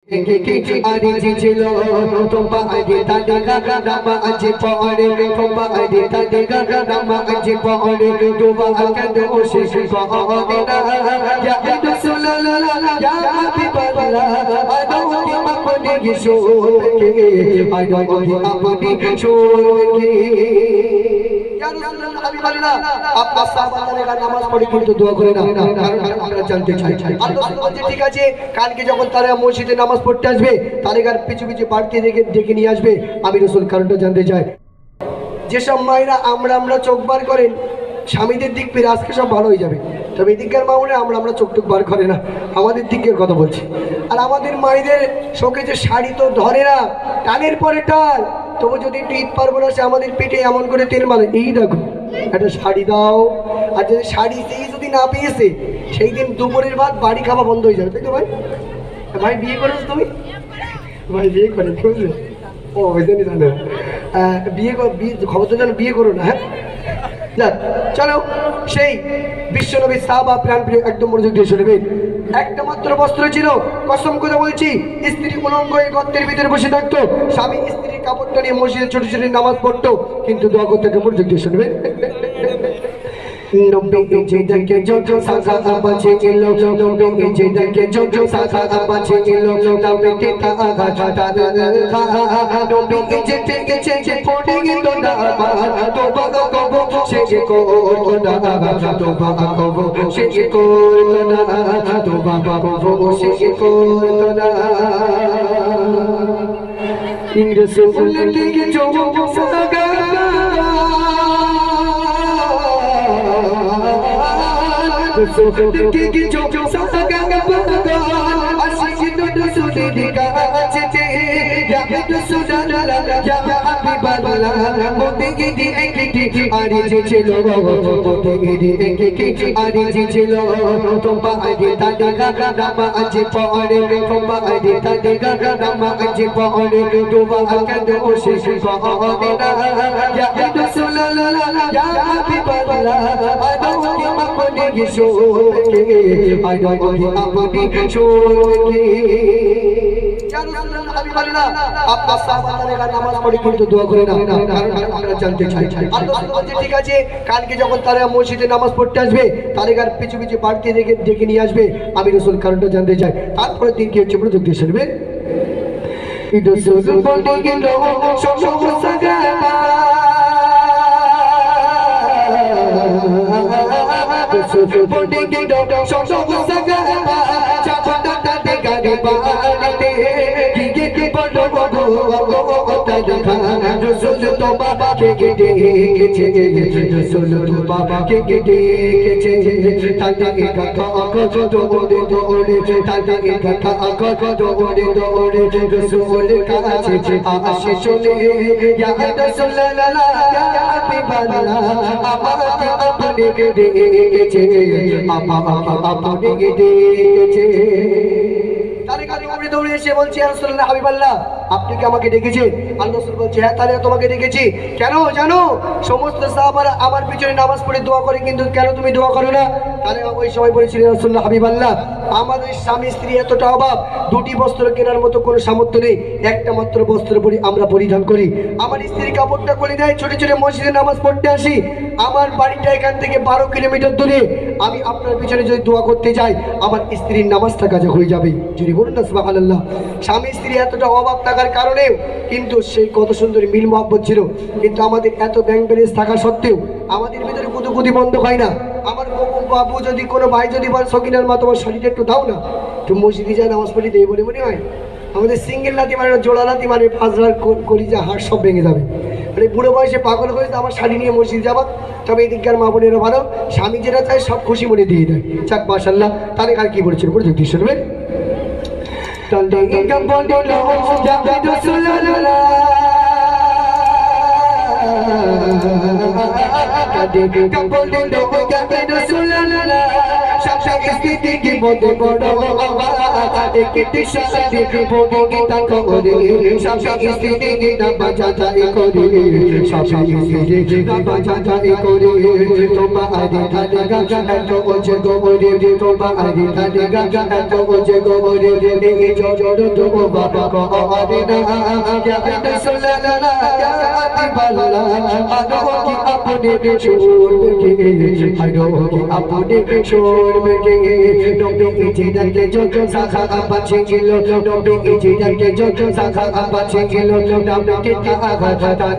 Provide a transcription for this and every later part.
আরে ছিল তোমা আরে তাডে গাগা নামা আজে পড়ে তোমা আরে তাডে গাগা নামা আজে পড়ে দুবা কাদে ওসে করে না ইয়া রাসূলুল্লাহ ইয়া হাবিবাল্লাহ আদৌকে আপনি গিশোরকে আদৌকে আপনি গিশোরকে ইয়া রাসূলুল্লাহ হাবিবাল্লাহ আপনার সাহাবাদের নামাজ পড়ে কিন্তু দোয়া করে না কারণ আমরা জানতে চাই আল্লাহ বলছে ঠিক আছে কালকে যখন তারা মসজিদে নামাজ পড়তে আসবে তালিকার পিছু পিছু বাড়তি ডেকে নিয়ে আসবে আমি রাসূল কারণটা জানতে চাই যেসব মায়েরা আমরা চোখ বার করেন স্বামীদের দিক ফিরে আজকে সব ভালো হয়ে যাবে তবে এদিককার মামুনে আমরা চোখ টুক বার করে না আমাদের দিকের কথা বলছি আর আমাদের মায়েদের শোকে যে শাড়ি তো ধরে না টানের পরে টান তবু যদি একটু ঈদ পার্বণ আসে আমাদের পেটে এমন করে তেল মারে এই দেখো একটা শাড়ি দাও আর যদি শাড়ি সেই যদি না পেয়েছে সেই দিন দুপুরের ভাত বাড়ি খাওয়া বন্ধ হয়ে যাবে তাই তো ভাই ভাই বিয়ে করেছো তুমি ভাই বিয়ে করে বুঝলে ও জানি জানো বিয়ে খবর তো জানো বিয়ে করো না হ্যাঁ যাক চলো সেই বিশ্বনবী সাহাবা প্রাণপ্রিয় একদম মনোযোগ দিয়ে শুনবে একটা মাত্র বস্ত্র ছিল কসম করে বলছি স্ত্রী উলঙ্গ এই গর্তের ভিতরে বসে থাকতো স্বামী স্ত্রীর কাপড়টা নিয়ে মসজিদে ছোট ছোট নামাজ পড়তো কিন্তু দোয়া করতে একদম মনোযোগ দিয়ে শুনবে নবী যেটাকে যত সাজা বাঁচে গেল নবী যেটাকে যত সাজা বাঁচে গেল নবী টিকা আঘাত তারা নবী যেটাকে যে পড়ে গেল না তোবা কবো সে করতো না তোবা কবো সে করতো না তোবা কবো সে করতো না ইংরেজি থেকে যত সাজা Kiki jojo saga baga asik do sudi dikacete ya do sudala ya habiballah motegi di ekiki ari jechelo motegi di ekiki ari jechelo tomba adi tade gaga nama aje pore tomba adi tade gaga nama aje pore duba akande ose kohone na ya do sudala ya habiballah adauke apne gishore আপনার সাহাবারা নামাজ পড়ে কিন্তু দোয়া করে না কারণ আমরা জানতে চাই আল্লাহ বলছে ঠিক আছে কালকে যখন তারা মসজিদে নামাজ পড়তে আসবে তালিকার পিছু পিছু বাড়তি ডেকে নিয়ে আসবে আমি রাসূল কারণটা জানতে চাই তারপরে দিন কি হচ্ছে মনোযোগ দিয়ে শুনবে রাসূল বলতে গেল সমস্যা Pode que não só saga chapata de garibate que pode Rasul to baba ke Rasul to baba ke tata ekatha ko dode tata ekatha ko dode Rasul kache ashe chole ya Rasulullah ya habiballah amate apne ডেকেছে আপনি ডেকেছে তারে কাছে উড়ে দৌড়ে এসে বলছে ইয়া রাসূলুল্লাহ হাবিবাল্লাহ আপনি কি আমাকে ডেকেছেন আল্লাহ রাসূল বলছে হ্যাঁ তাহলে তোমাকে ডেকেছি কেন জানো সমস্ত সাহাবারা আমার পিছনে নামাজ পড়ে দোয়া করে কিন্তু কেন তুমি দোয়া করো না তাহলে ওই সময় বলেছিলেন ইয়া রাসূলুল্লাহ হাবিবাল্লাহ আমাদের স্বামী স্ত্রী এতটা অভাব দুটি বস্ত্র কেনার মতো কোনো সামর্থ্য নেই একটা মাত্র বস্ত্র আমরা পরিধান করি আমার স্ত্রী কাপড়টা খুলে দেয় ছোট ছোট মসজিদে নামাজ পড়তে আসি আমার বাড়িটা এখান থেকে 12 কিলোমিটার দূরে আমি আপনার পিছনে যদি দোয়া করতে যাই আমার স্ত্রীর নামাজটা কাজা হয়ে যাবে যদি বলুন না সুবহানাল্লাহ স্বামী স্ত্রী এতটা অভাব থাকার কারণেও কিন্তু সেই কত সুন্দর মিল মহব্বত ছিল কিন্তু আমাদের এত ব্যাংক ব্যালেন্স থাকা সত্ত্বেও আমাদের ভিতরে কুতুকুতি বন্ধ হয় না আমার বাবু যদি কোনো ভাই যদি বল সকিনার মা তোমার শাড়িটা একটু দাও না একটু মসজিদে যায় নামাজ পড়ি দেই বলে মনে হয় আমাদের সিঙ্গেল লাতি মানে জোড়া লাতি মানে ফাজলার কলিজা হাড় সব ভেঙে যাবে মানে বুড়ো বয়সে পাগল হয়ে আমার শাড়ি নিয়ে মসজিদ যাবা তবে এদিককার মা বোনেরা ভালো স্বামী যেটা চায় সব খুশি মনে দিয়ে দেয় চাক মাশাআল্লাহ তাহলে আর কি বলছিল বলে দেখতে শুনবে স্বামী স্ত্রী কি মধ্যে বড় আবাদ একটি সাথে ভোগে গীতা করে স্বামী স্ত্রী নামাজ আদায় করে স্বামী স্ত্রী নামাজ আদায় করে তোমারে ধানে গাগা এত ওজে গোবরে তোমারে ধানে গাগা এত ওজে গোবরে এই জড় তো বাবা করে না ইয়া রাসূলুল্লাহ ইয়া হাবিবাল্লাহ আদো কি আপনি छोड़ के आयो की अपने छोड़ के डोबे की जिदके जो साखा बचे गिलो डोबे की जिदके जो साखा बचे गिलो डोबे की आगा था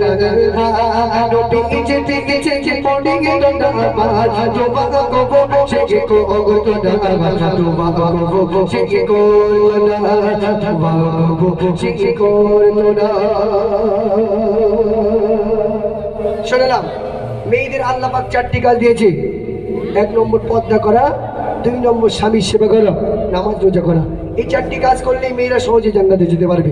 डोबे की जिदके जे पड़ी गिलो बाज जो बागा को शेके को तो दावा तो बागा को शेके को तो बागा को शेके को तो শুনলাম মেয়েদের আল্লাহ পাক চারটি কাজ দিয়েছে। 1 নম্বর পর্দা করা, 2 নম্বর স্বামীর সেবা করা, নামাজ রোজা করা। এই চারটি কাজ করলেই মেয়েরা সহজে জান্নাতে যেতে পারবে।